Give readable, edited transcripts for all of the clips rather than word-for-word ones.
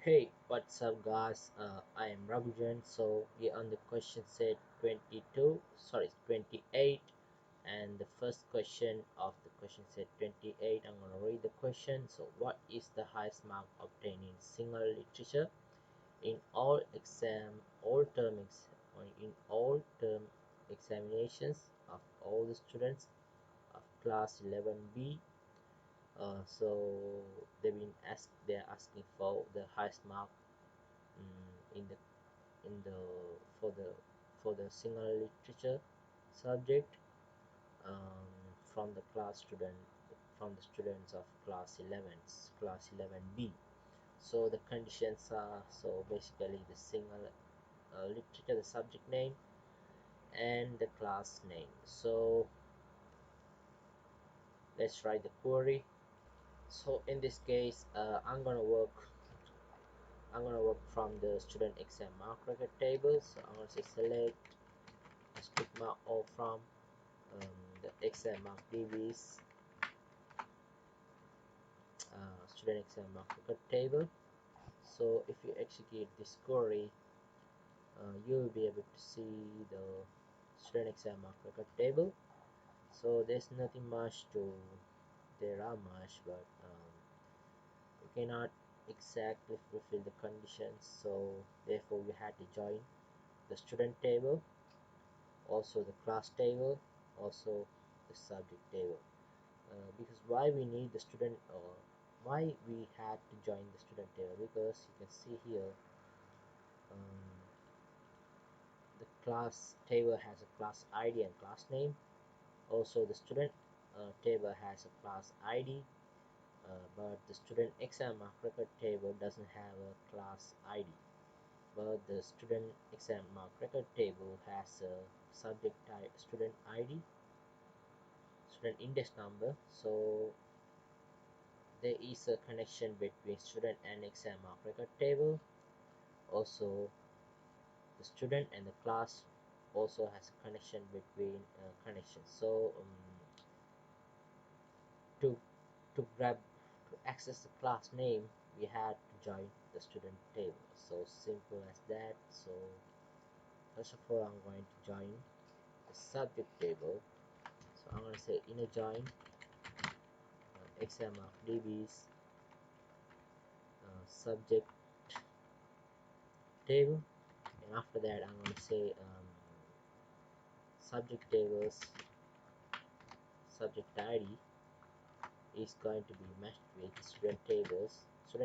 Hey, what's up guys? I am Ragujan. So here on the question set 28, and the first question of the question set 28, I'm gonna read the question. So what is the highest mark obtained in single literature in all term examinations of all the students of class 11B? So they're asking for the highest mark in the in the for the for the single literature subject, um, from the students of class 11B. So the conditions are, so basically the single literature, the subject name and the class name. So let's write the query. So in this case, I'm gonna work from the student exam mark record table. So I'm gonna say select stigma or from the exam mark DBs student exam mark record table. So if you execute this query, you'll be able to see the student exam mark record table. So there's nothing much to there are much, but we cannot exactly fulfill the conditions, so therefore we had to join the student table, also the class table, also the subject table. Because why we need the student, or why we had to join the student table, because you can see here, um, the class table has a class ID and class name. Also the student table has a class ID, but the student exam mark record table doesn't have a class ID, but the student exam mark record table has a subject type student ID, student index number. So there is a connection between student and exam mark record table. Also the student and the class also has a connection between connections. So to grab to access the class name, we had to join the student table. So simple as that. So first of all, I'm going to join the subject table. So I'm going to say inner join exam mark DBs subject table, and after that I'm going to say subject tables subject ID is going to be matched with student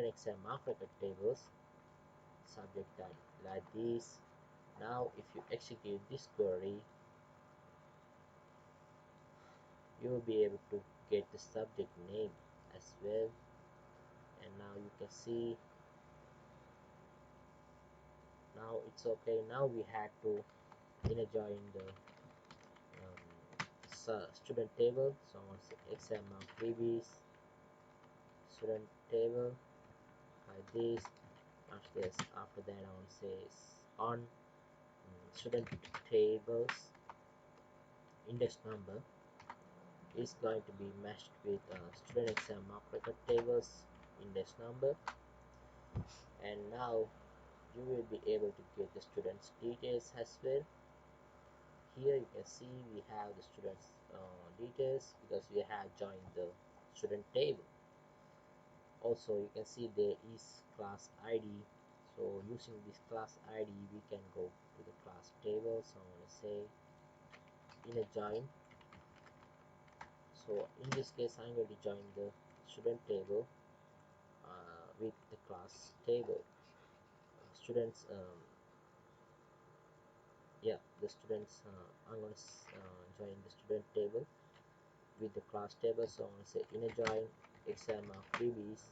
exam mark record tables subject ID, like this. Now if you execute this query, you will be able to get the subject name as well. And now you can see, now it's okay. Now we had to inner join the student table. So I'm going to say exam mark DBs student table like this. After that I want to say on student tables index number is going to be matched with student exam mark record tables index number. And now you will be able to get the students details as well. Here you can see we have the students details because we have joined the student table. Also you can see there is class ID. So using this class ID we can go to the class table. So I'm going to say inner join. So in this case I'm going to join the student table with the class table. Students yeah, the students I'm going to join the student table with the class table. So I'm going to say inner join exam freebies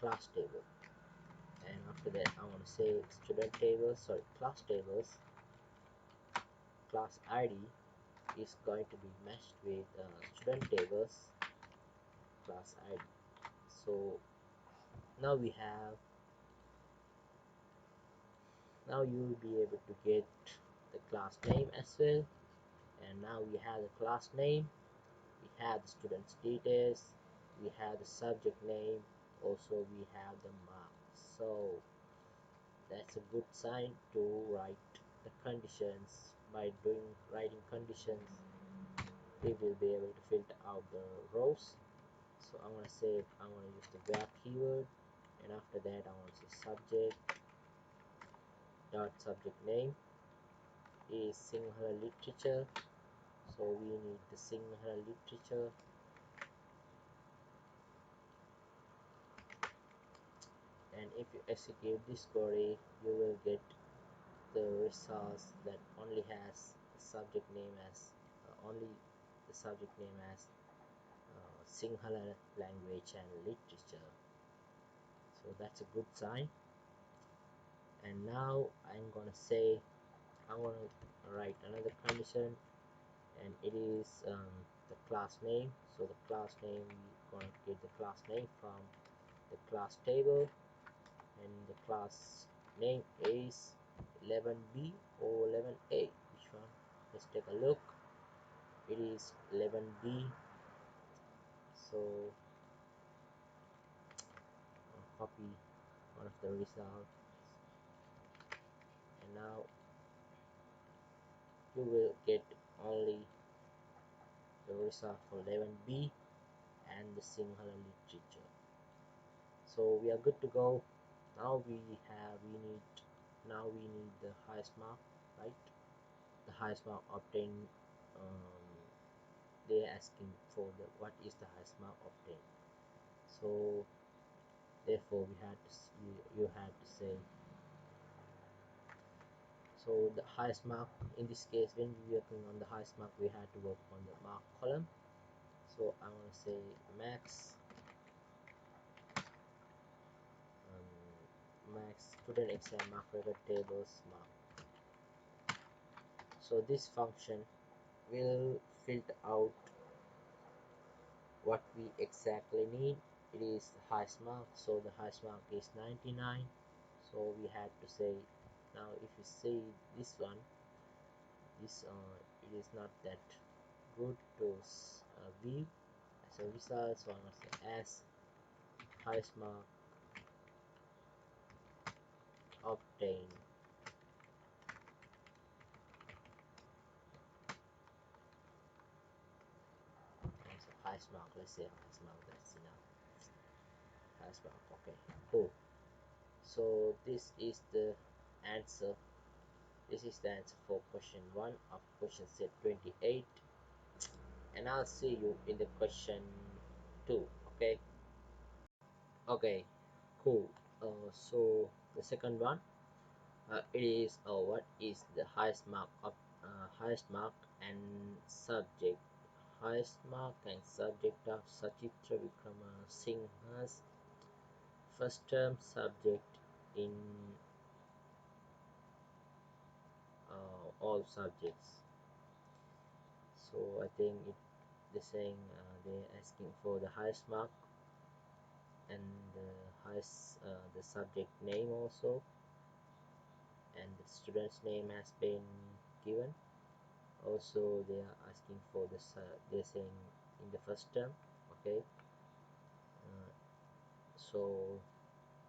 class table, and after that I want to say student tables, sorry, class tables class ID is going to be matched with student tables class ID. So now we have, now you will be able to get the class name as well. And now we have the class name, we have the student's details, we have the subject name, also we have the marks. So that's a good sign to write the conditions. By writing conditions, we will be able to filter out the rows. So I'm gonna say I'm gonna use the where keyword, and after that I want to say subject dot subject name is Sinhala literature. So we need the Sinhala literature, and if you execute this query, you will get the results that only has the subject name as only the subject name as Sinhala language and literature. So that's a good sign. And now I'm gonna write another condition, and it is the class name. So the class name, we're gonna get the class name from the class table, and the class name is 11b or 11a. Which one? Let's take a look. It is 11b. So I'll copy one of the results, and now you will get only the result for 11b and the Sinhala literature. So we are good to go. Now we need the highest mark, right? The highest mark obtained. They're asking for the what is the highest mark obtained. So therefore you had to say, so the highest mark in this case, when we're working on the highest mark, we had to work on the mark column. So I'm going to say max student exam mark record tables mark. So this function will filter out what we exactly need. It is the highest mark, so the highest mark is 99. So we had to say, now if you see this one, this it is not that good to view as a result. So I'm going to say as highest mark obtained. So highest mark, let's say highest mark, that's enough. Highest mark, okay, cool. So this is the answer. This is the answer for question 1 of question set 28, and I'll see you in the question 2. Okay, cool. So the second one, it is what is the highest mark of and subject of Sachitra Vikrama Singha's first term subject in all subjects. So I think they're saying they're asking for the highest mark and the subject name also, and the student's name has been given. Also they are asking for this, they're saying in the first term. Okay, so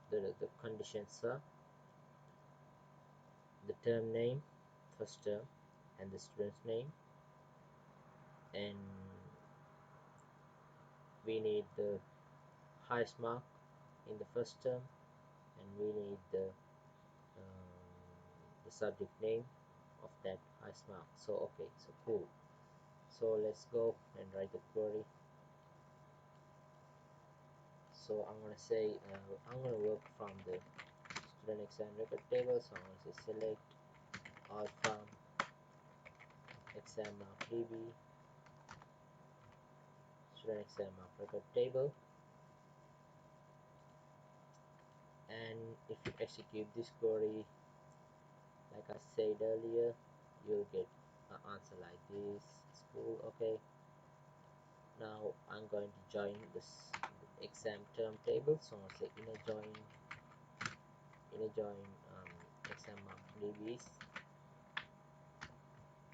the conditions are the term name, first term, and the student's name, and we need the highest mark in the first term, and we need the subject name of that highest mark. So okay, so cool. So let's go and write the query. So I'm gonna say I'm gonna work from the student exam record table. So I'm gonna say select all from exam mark db student exam mark record table, and if you execute this query, like I said earlier, you'll get an answer like this. It's cool. Okay, now I'm going to join this exam term table. So I'm gonna say inner join exam mark db's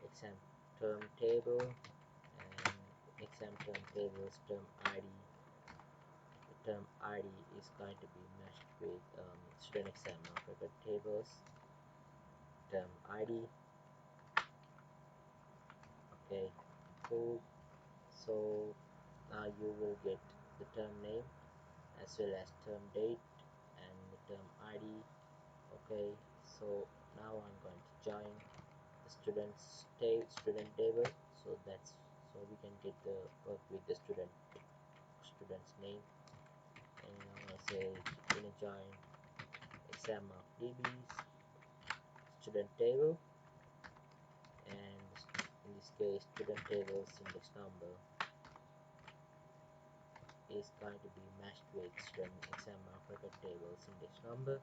exam term table, and exam term tables term ID. The term ID is going to be matched with student exam mark record tables term ID. Okay, cool. So now you will get the term name as well as term date and the term ID. Okay, so now I'm going to join the student table, so we can get the work with the student's name. And I'm gonna say join exam mark DBs student table, and in this case student table's index number is going to be matched with student exam mark record table's index number.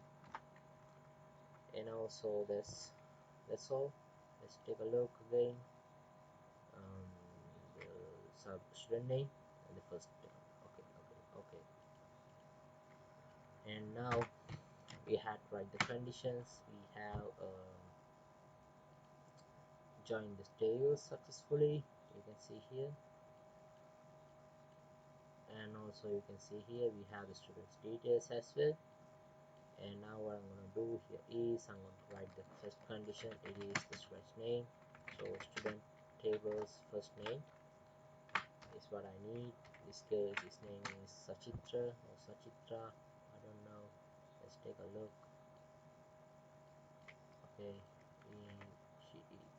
And also that's all. Let's take a look again. The sub student name and the first term. Okay. And now we had to write the conditions. We have joined this table successfully, you can see here, and also you can see here we have the students details as well. And now what I'm going to do here is I'm going to write the first condition. It is the student's name, so student table's first name is what I need. In this case his name is Sachitra or Sachitra, I don't know. Let's take a look. Okay,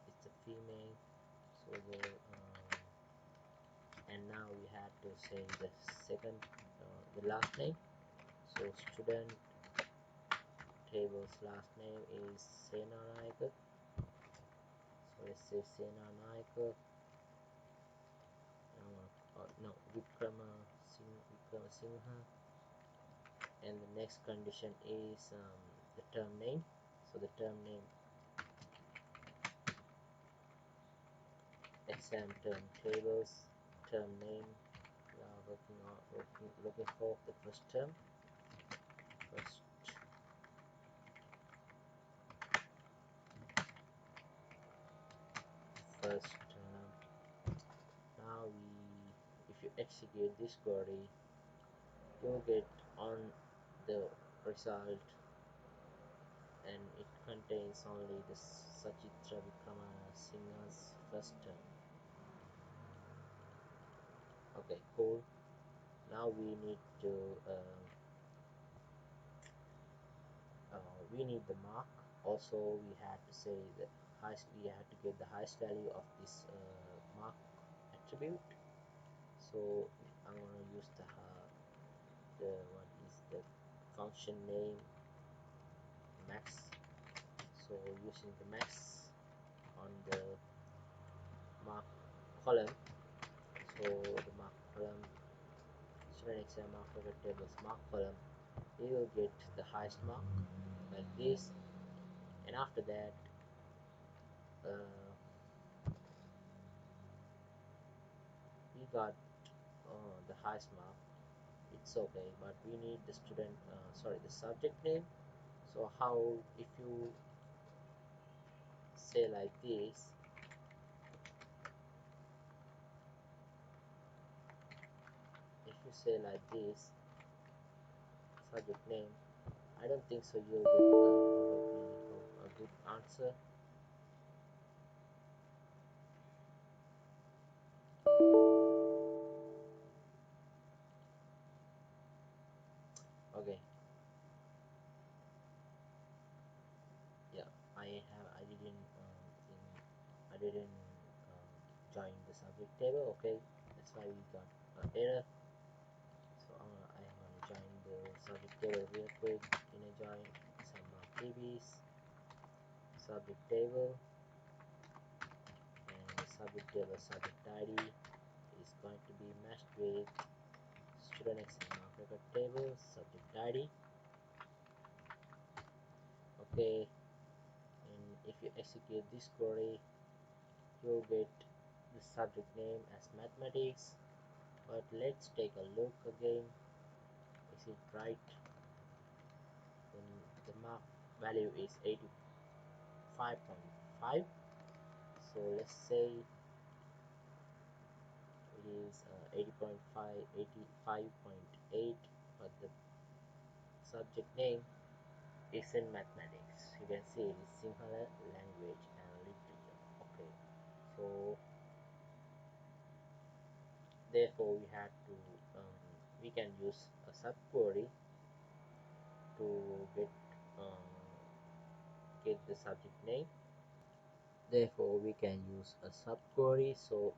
it's a female, so and now we have to say the second the last name. So student table's last name is Senanaika, so let's say Senanaika. No, Vikrama Singha. And the next condition is the term name. So the term name exam term tables term name. We are looking for the first term. First term. Now if you execute this query, you'll get on the result, and it contains only the Sachitra Vikrama Singha's first term. Okay, cool. Now we need to we need the mark. Also we had to say the highest, we had to get the highest value of this mark attribute. So I'm going to use the what is the function name max. So using the max on the mark column, so the mark column student exam mark record tables mark column, we will get the highest mark like this. And after that we got the highest mark, it's okay, but we need the student the subject name. So how, if you say like this, subject name, I don't think so you'll get probably a good answer. Okay, yeah, I didn't join the subject table. Okay, that's why we got an error. So I'm gonna join the subject table real quick. Join some TVs subject table, and the subject table subject ID is going to be matched with student exam record table subject ID. Okay, and if you execute this query, you'll get the subject name as mathematics. But let's take a look again. Is it right? Then the mark value is 85.5. So let's say we is 85.8, but the subject name is in mathematics. You can see it is Sinhala language and literature. Okay, so therefore we can use a subquery to um, get the subject name. Therefore we can use a subquery. So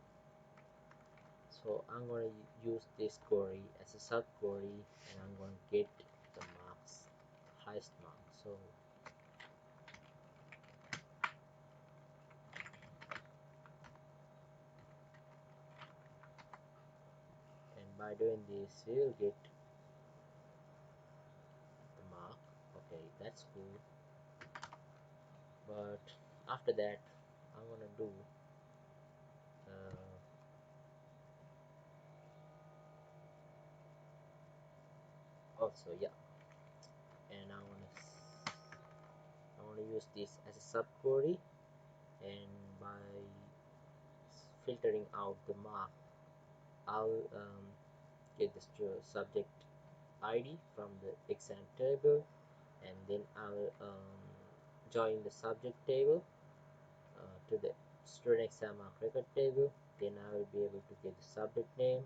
I'm going to use this query as a subquery, and I'm going to get the marks, highest mark. So and by doing this we will get the mark. Okay, that's cool. But after that I'm going to do also, yeah, and I want to use this as a subquery, and by filtering out the mark I'll get the subject ID from the exam table, and then I'll join the subject table to the student exam mark record table. Then I will be able to get the subject name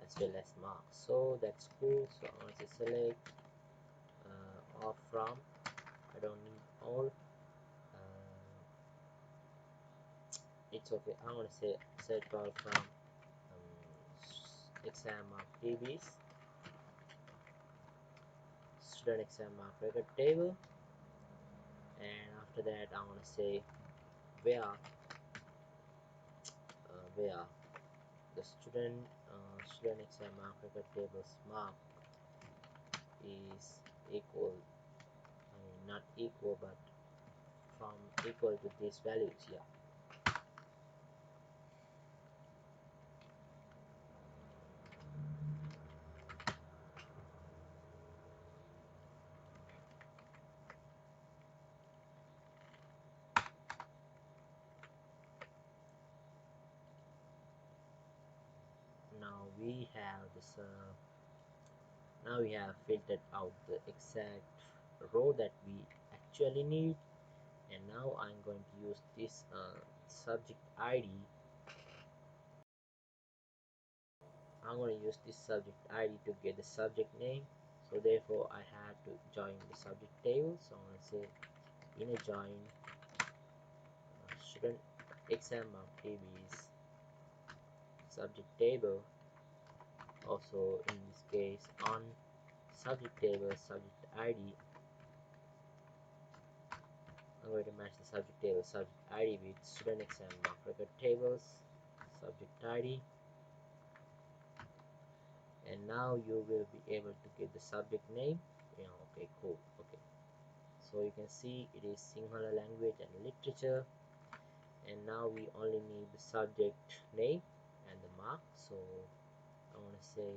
as well as marks. So that's cool. So I want to select off from, I don't need all, it's okay. I'm going to say select all from exam mark DBs, student exam mark record table, and after that I want to say where the student exam mark record table's mark is equal, I mean not equal, but from equal to these values. Yeah, now we have this now we have filtered out the exact row that we actually need, and now I'm going to use this subject ID. I'm going to use this subject ID to get the subject name. So therefore I had to join the subject table. So I'm going to say inner join student exam mark DB's subject table. Also in this case on subject table subject ID, I'm going to match the subject table subject ID with student exam mark record tables subject ID, and now you will be able to get the subject name. Okay, cool. Okay, so you can see it is Sinhala language and literature, and now we only need the subject name and the mark. So I want to say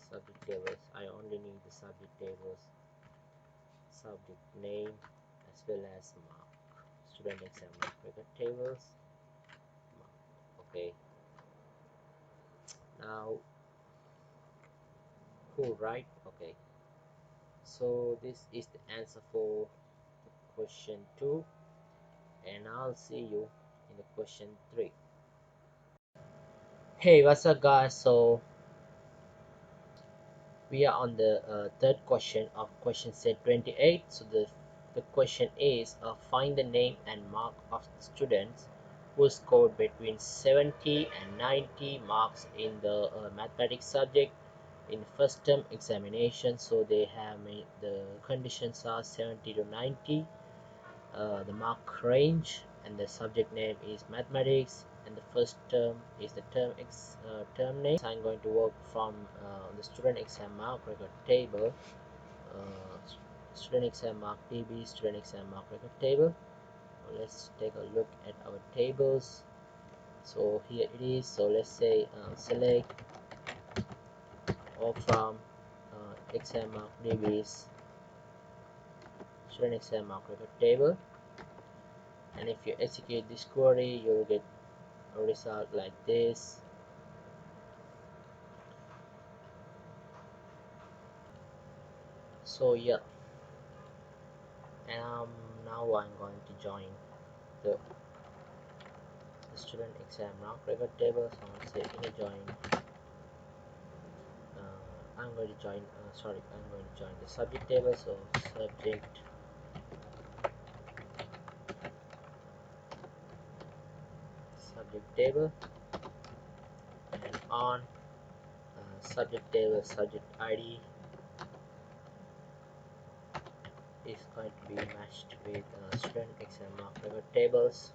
subject tables, I only need the subject tables subject name as well as mark, student exam mark record tables mark. Okay, now cool, right? Okay, so this is the answer for question 2, and I'll see you in the question 3. Hey, what's up guys? So we are on the third question of question set 28. So the question is find the name and mark of the students who scored between 70 and 90 marks in the mathematics subject in the first term examination. So they have the conditions are 70 to 90, the mark range, and the subject name is mathematics, and the first term is the term name. So I'm going to work from the student exam mark record table, uh, student exam mark DB, student exam mark record table. So let's take a look at our tables. So here it is. So let's say select or from exam mark DB's student exam mark record table, and if you execute this query you'll get a result like this. So yeah, and now I'm going to join the student exam mark record table. So I'm going to say inner join. I'm going to join. I'm going to join the subject table. So subject table, and on subject table subject ID is going to be matched with student exam mark record tables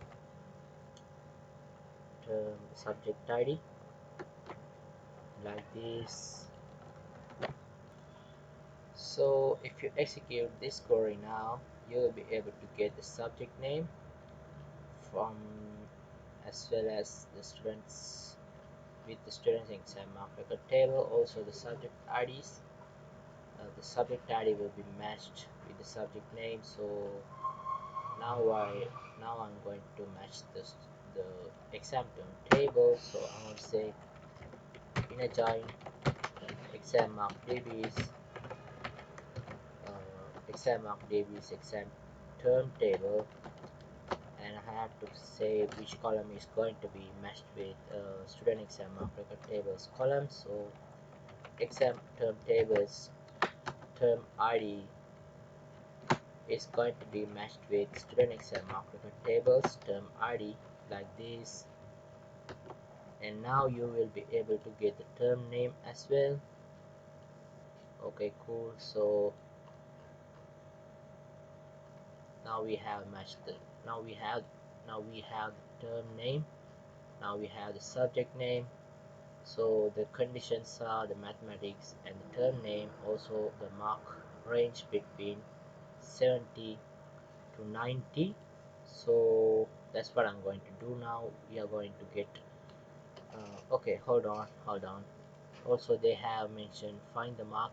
term subject ID like this. So if you execute this query now, you will be able to get the subject name from as well as the students with the students exam mark record table, also the subject IDs. The subject ID will be matched with the subject name. So now I'm going to match the exam term table. So I'm going to say inner join exam mark DBs exam mark DBs exam term table, and I have to say which column is going to be matched with student exam mark record tables column. So exam term tables term ID is going to be matched with student exam mark record tables term ID like this. And now you will be able to get the term name as well. Okay, cool. So now we have matched the now we have the term name, now we have the subject name. So the conditions are the mathematics and the term name, also the mark range between 70 to 90. So that's what I'm going to do now. We are going to get okay, hold on. Also they have mentioned find the mark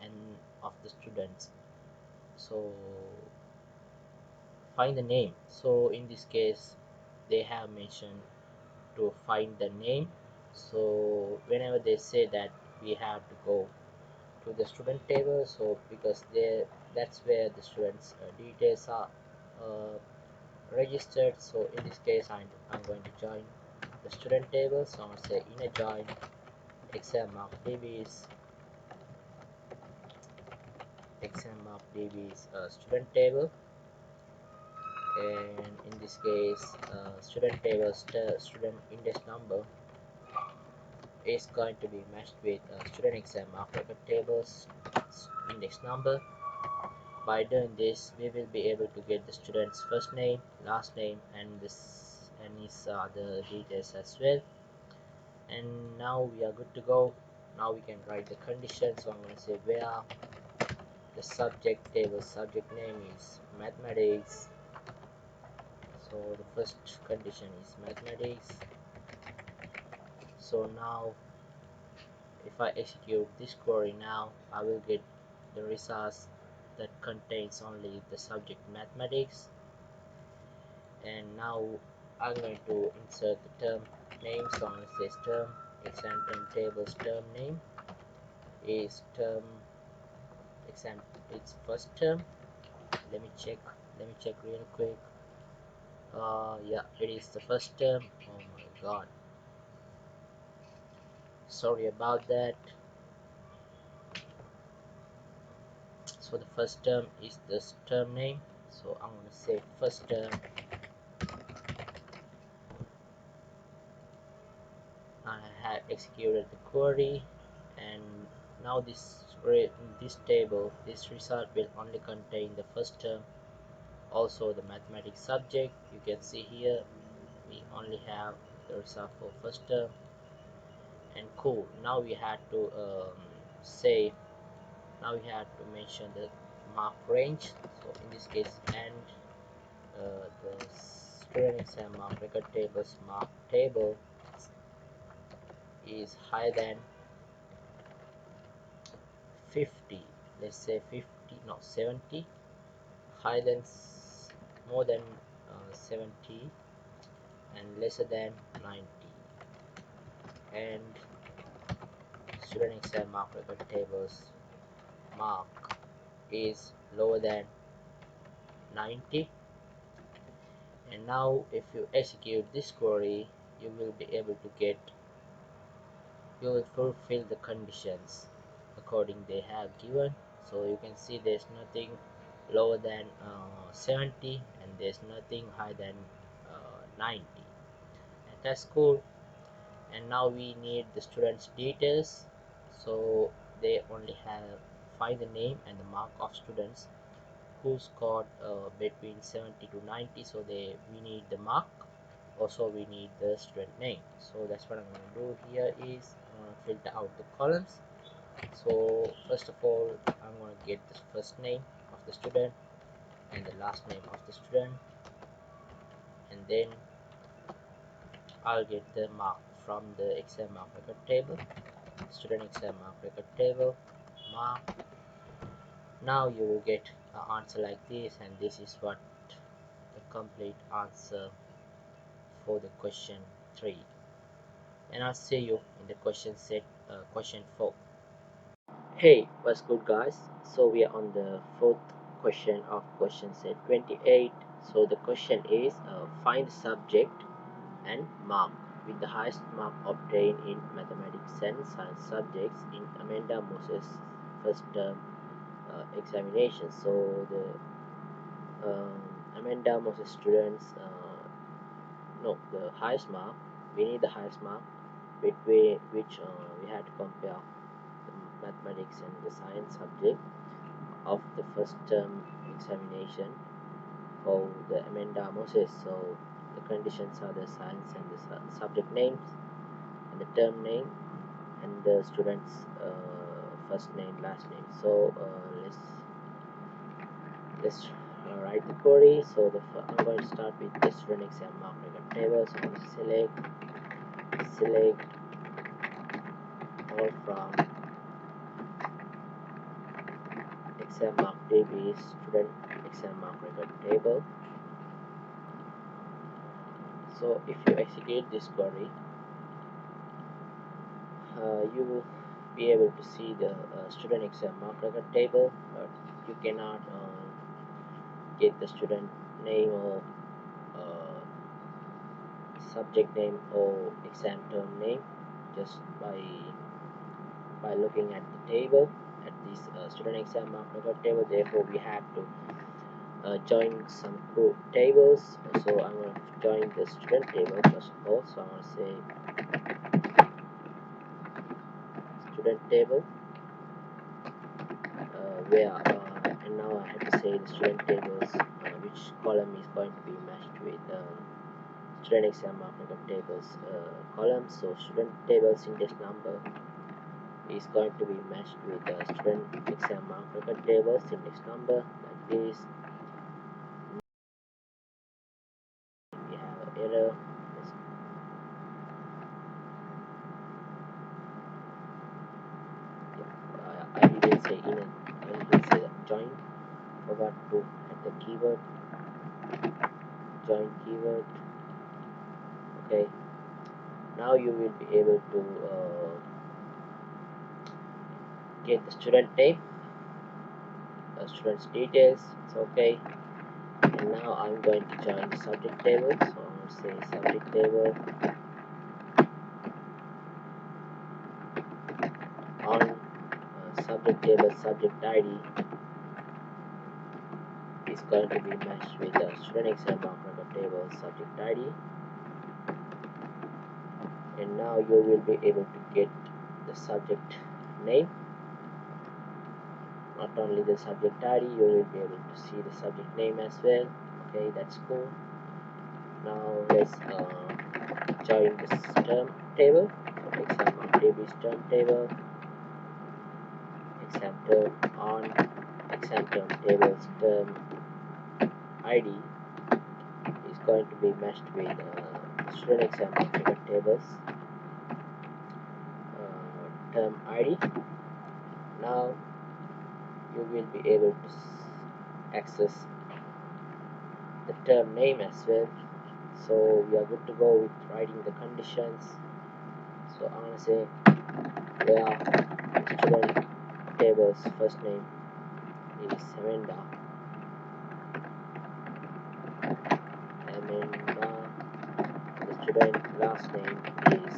and of the students, so find the name. So in this case they have mentioned to find the name. So whenever they say that, we have to go to the student table. So because that's where the students details are registered. So in this case I'm going to join the student table. So I'm going to say inner join exam mark DBs student table, and in this case student table student index number is going to be matched with student exam mark record tables index number. By doing this, we will be able to get the student's first name, last name, and his other details as well. And now we are good to go. Now we can write the condition. So I'm going to say where the subject table subject name is mathematics. So the first condition is mathematics. So now if I execute this query now, I will get the results that contains only the subject mathematics. And now I'm going to insert the term name. So I'm going to say term exam term tables term name is term exam its first term. Let me check real quick. Yeah, it is the first term. Oh my god, sorry about that. So the first term is this term name. So I'm going to say first term. I have executed the query, and now this table, this result will only contain the first term, also the mathematics subject. You can see here we only have the result for first term. And cool, now we had to say now we have to mention the mark range. So in this case, and the student exam mark record tables mark table is higher than 50. Let's say 50, no, 70, higher than more than 70, and lesser than 90. And student exam mark record tables mark is lower than 90. And now if you execute this query, you will be able to get, you will fulfill the conditions according they have given. So you can see there's nothing lower than 70, and there's nothing higher than 90, and that's cool. And now we need the students details, so they only have find the name and the mark of students who scored between 70 to 90, so we need the mark. Also we need the student name. So that's what I'm going to do here is I'm going to filter out the columns. So first of all, I'm going to get the first name of the student and the last name of the student, and then I'll get the mark from the exam mark record table, student exam mark record table, mark. Now you will get an answer like this, and this is what the complete answer for the question 3. And I'll see you in the question 4. Hey, what's good guys? So we are on the fourth question of question set 28. So the question is find the subject and mark with the highest mark obtained in mathematics and science subjects in Amanda Moses' first term examination. So the Amanda Moses students no, the highest mark, we need the highest mark between which we had to compare the mathematics and the science subject of the first term examination for the Amanda Moses. So the conditions are the science and the subject names and the term name and the student's first name, last name. So let's write the query. So I'm going to start with the student exam mark record table. So I'm going to select all from exam mark DB student exam mark record table. So if you execute this query, you will be able to see the student exam mark record table, but you cannot get the student name or subject name or exam term name just by looking at the table, at this student exam mark record table. Therefore we have to join some tables. So I'm going to join the student table first of all. So I'm going to say student table and now I have to say the student tables which column is going to be matched with student exam mark record tables column. So student tables index number is going to be matched with the student exam mark record tables index number, like this. We have an error. I didn't say join. Forgot to add the keyword join keyword. Okay, now you will be able to get the student name, student's details. It's okay. And now I'm going to join the subject table. So I'm going to say subject table on subject table subject ID is going to be matched with the student exam mark record table subject ID. And now you will be able to get the subject name. Not only the subject ID, you will be able to see the subject name as well. Okay, that's cool. Now let's join this term table. So exam mark DB's term table, exam term on exam term tables term ID is going to be matched with student exam mark record tables term ID. Now you will be able to access the term name as well. So we are good to go with writing the conditions. So I'm gonna say where student tables first name is Amanda. The student last name is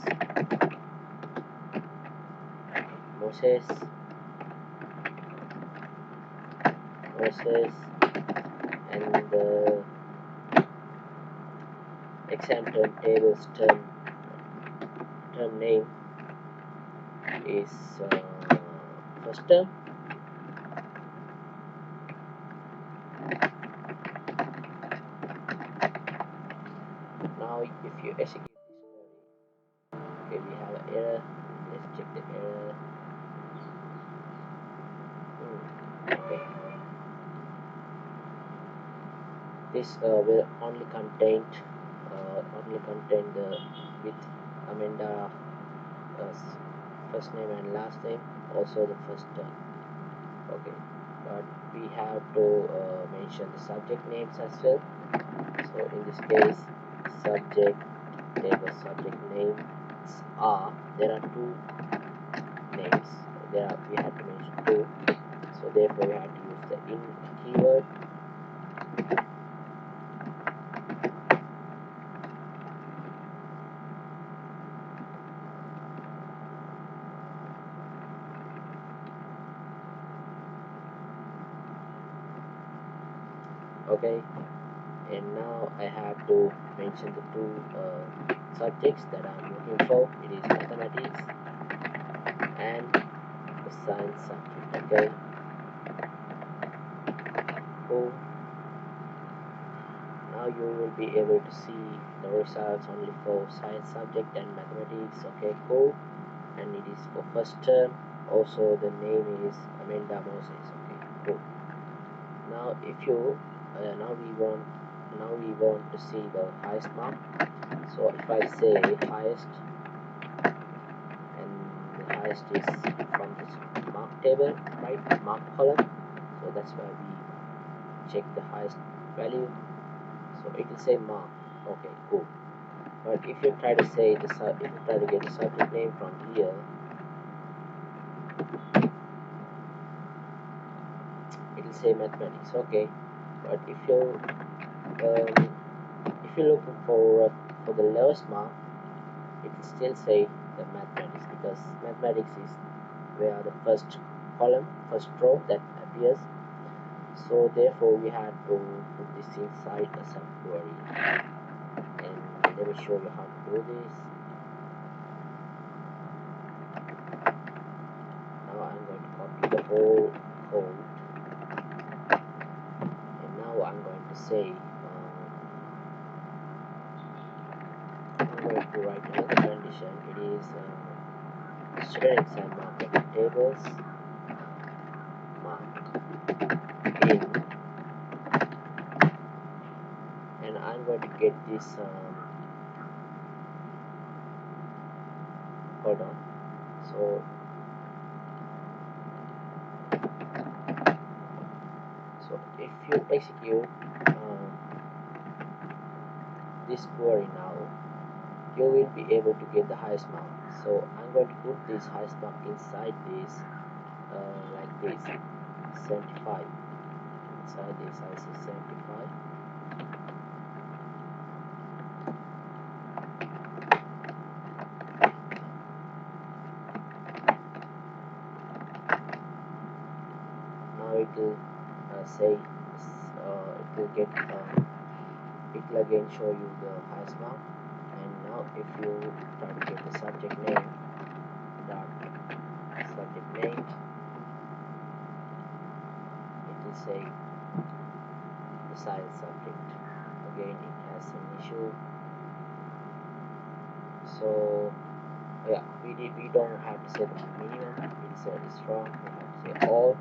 Moses. And the exam term table's term name is first term. Now if you execute this query, okay, we have an error. Let's check the error. Okay, this will only contain the with Amanda first name and last name, also the first term. Okay, but we have to mention the subject names as well. So in this case, subject names are, there are two names, we have to mention two, so therefore we have to use the in keyword. Okay, and now I have to mention the two subjects that I'm looking for. It is mathematics and the science subject. Okay, cool. Now you will be able to see the results only for science subject and mathematics. Okay, cool. And it is for first term. Also the name is Amanda Moses. Okay, cool. Now if you now we want to see the highest mark. So if I say highest, and the highest is from this mark table, right, mark column, so that's why we check the highest value, so it will say mark. Okay, cool. But if you try to say if you try to get the subject name from here, it will say mathematics. Okay, but if you're looking for the lowest mark, it will still say the mathematics, because mathematics is where the first column, first row that appears. So therefore we have to put this inside the subquery, and let me show you how to do this. Now I'm going to copy the whole code, and now I'm going to say I'm going to write another condition. It is student exam mark tables mark in, and I'm going to get this hold on. So if you execute this query now, you will be able to get the highest mark. So I'm going to put this highest mark inside this like this, 75. Inside this I say 75. Now it will say it will get it will again show you the highest mark. And now if you try to get the subject name dot subject name, it will say the science subject. Again it has some issue. So yeah, we don't have to say the minimum, it's strong, we have to say all.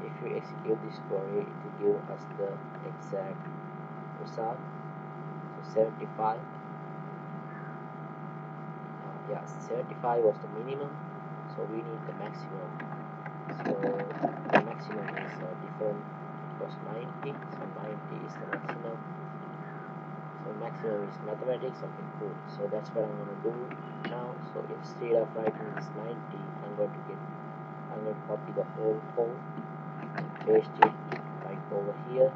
If you execute this query, it will give us the exact result. So 75, yeah, 75 was the minimum, so we need the maximum. So the maximum is different, it was 90, so 90 is the maximum. So maximum is mathematics. Okay, cool. So that's what I'm going to do now. So instead of writing this 90, I'm going to copy the whole code, paste it right over here.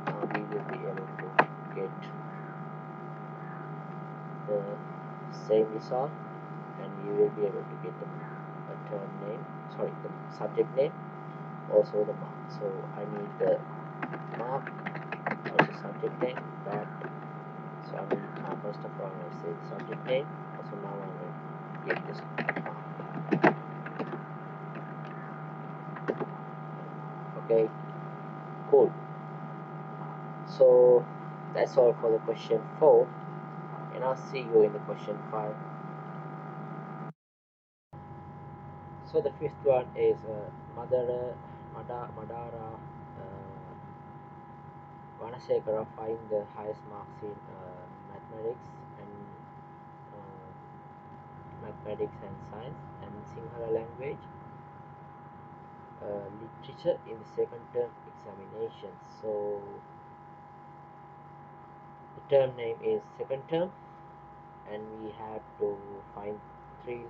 Now we will be able to get the same result, and you will be able to get the term name, sorry, the subject name, also the mark. So I need the mark as a subject name dot. So I mean, first of all, I say the subject name. So now I'm going to get this mark. Okay, cool. So that's all for the question 4, and I'll see you in the question 5. So the fifth one is Madara Vanasekara find the highest marks in mathematics and science and Sinhala language literature in the second term examination. So the term name is second term, and we have to find 3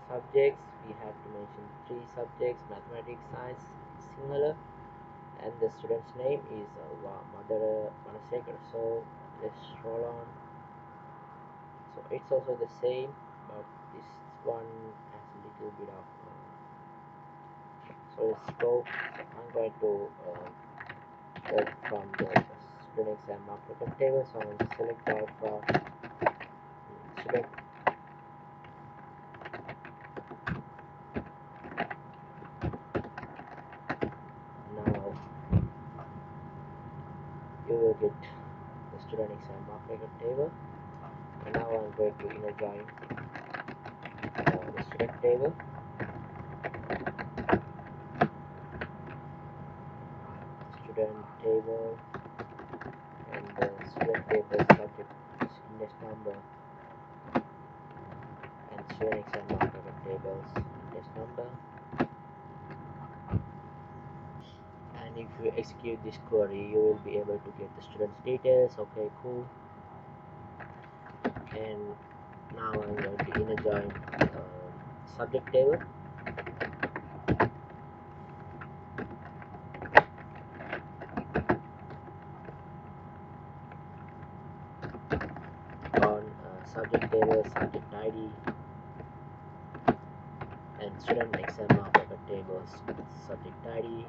subjects. We have to mention 3 subjects: mathematics, science, Sinhala, and the student's name is Madara Vanasekara. So let's roll on. So it's also the same, but this one has a little bit of so let's go. I'm going to work from the student exam mark record table. So I'm going to select out for student. Now you will get the student exam mark record table, and now I'm going to inner join the student table. Student table and the student table subject index number and student exam mark record tables index number. And if you execute this query, you will be able to get the student's details. Okay, cool. And now I'm going to inner join subject table. On subject table, subject ID, and student exam mark record tables, subject ID.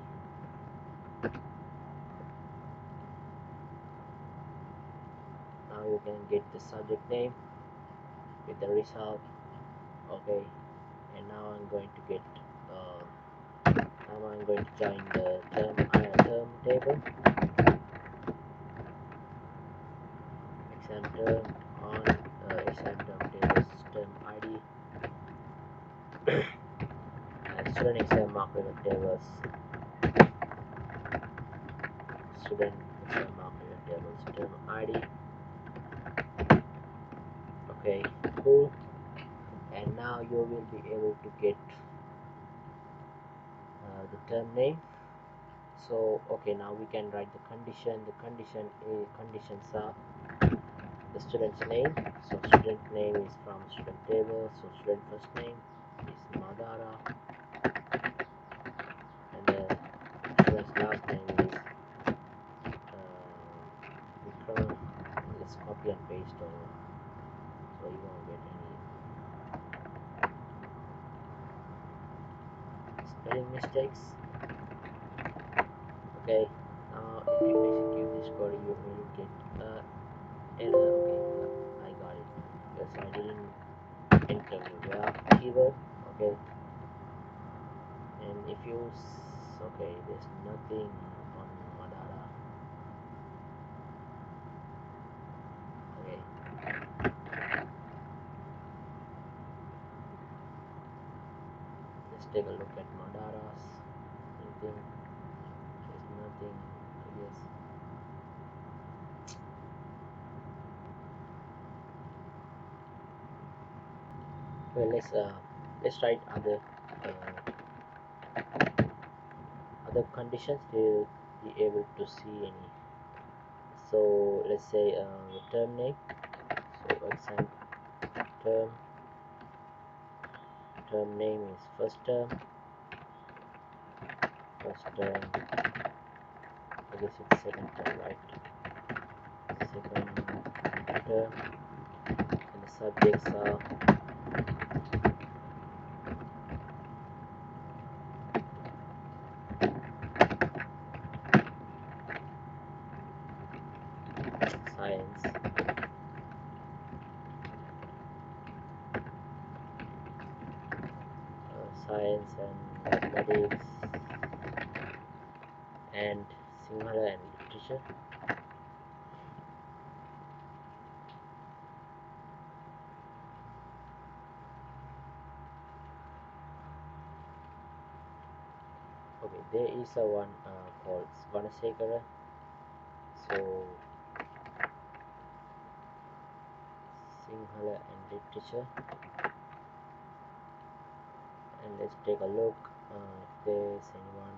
Now you can get the subject name with the result. Okay, and now I'm going to get now I'm going to join the term table, exam term on exam term tables term ID and student exam mark record tables student exam mark record tables term ID. Okay, cool. And now you will be able to get the term name. So okay, now we can write the condition. The conditions are the student's name. So student name is from student table. So student first name is Madara, and the student's last name is Vikram. Let's copy and paste over, so you won't get any spelling mistakes. Okay, now if you execute this query, you will get error. Okay, I got it because I didn't enter the keyword. Okay, and if you okay, there's nothing on Madara. Okay, let's take a look at Madara's. Anything? There's nothing, I guess. Well, let's write other conditions to be able to see any. So let's say term name. So exam term name is first term, first term, I guess it's second term, right? Second term, and the subjects are science, science and mathematics, and Sinhala and literature. Okay, there is a one called Vanasekara. So Sinhala and literature, and let's take a look if there's anyone.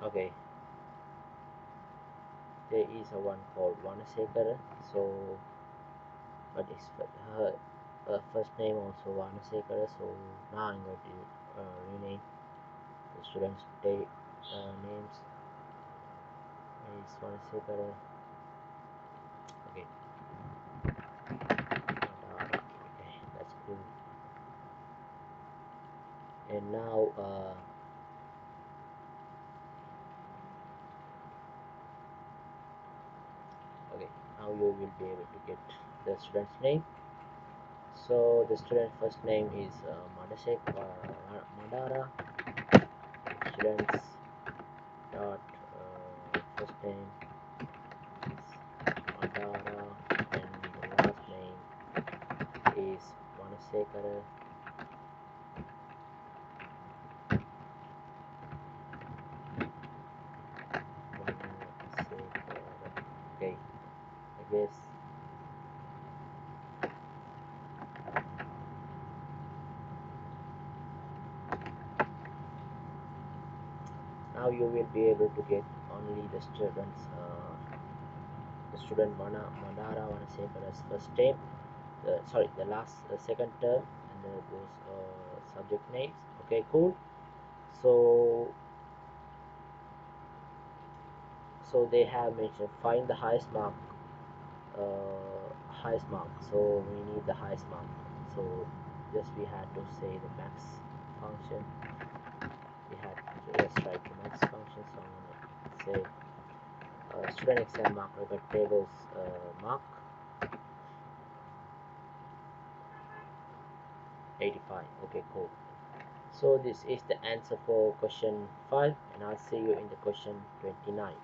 Okay, there is a one called Vanasekara. So but it's her first name also Vanasekara. So now I'm going to rename the students' names. It's Vanasekara. Okay, Madara. Okay, that's cool. And now okay, now you will be able to get the student's name. So the student first name is Madara. Students dot first name is Madara, and the last name is Vanasekara. Okay, I guess now you will be able to get only the students the student Madara Vanasekara's first name, the last second term, and those subject names. Okay, cool. So they have mentioned find the highest mark. So we need the highest mark. So just we had to say the max function. We had to just write the max function. So I'm gonna say student exam mark record tables mark 85. Okay, cool. So this is the answer for question 5, and I'll see you in the question 29.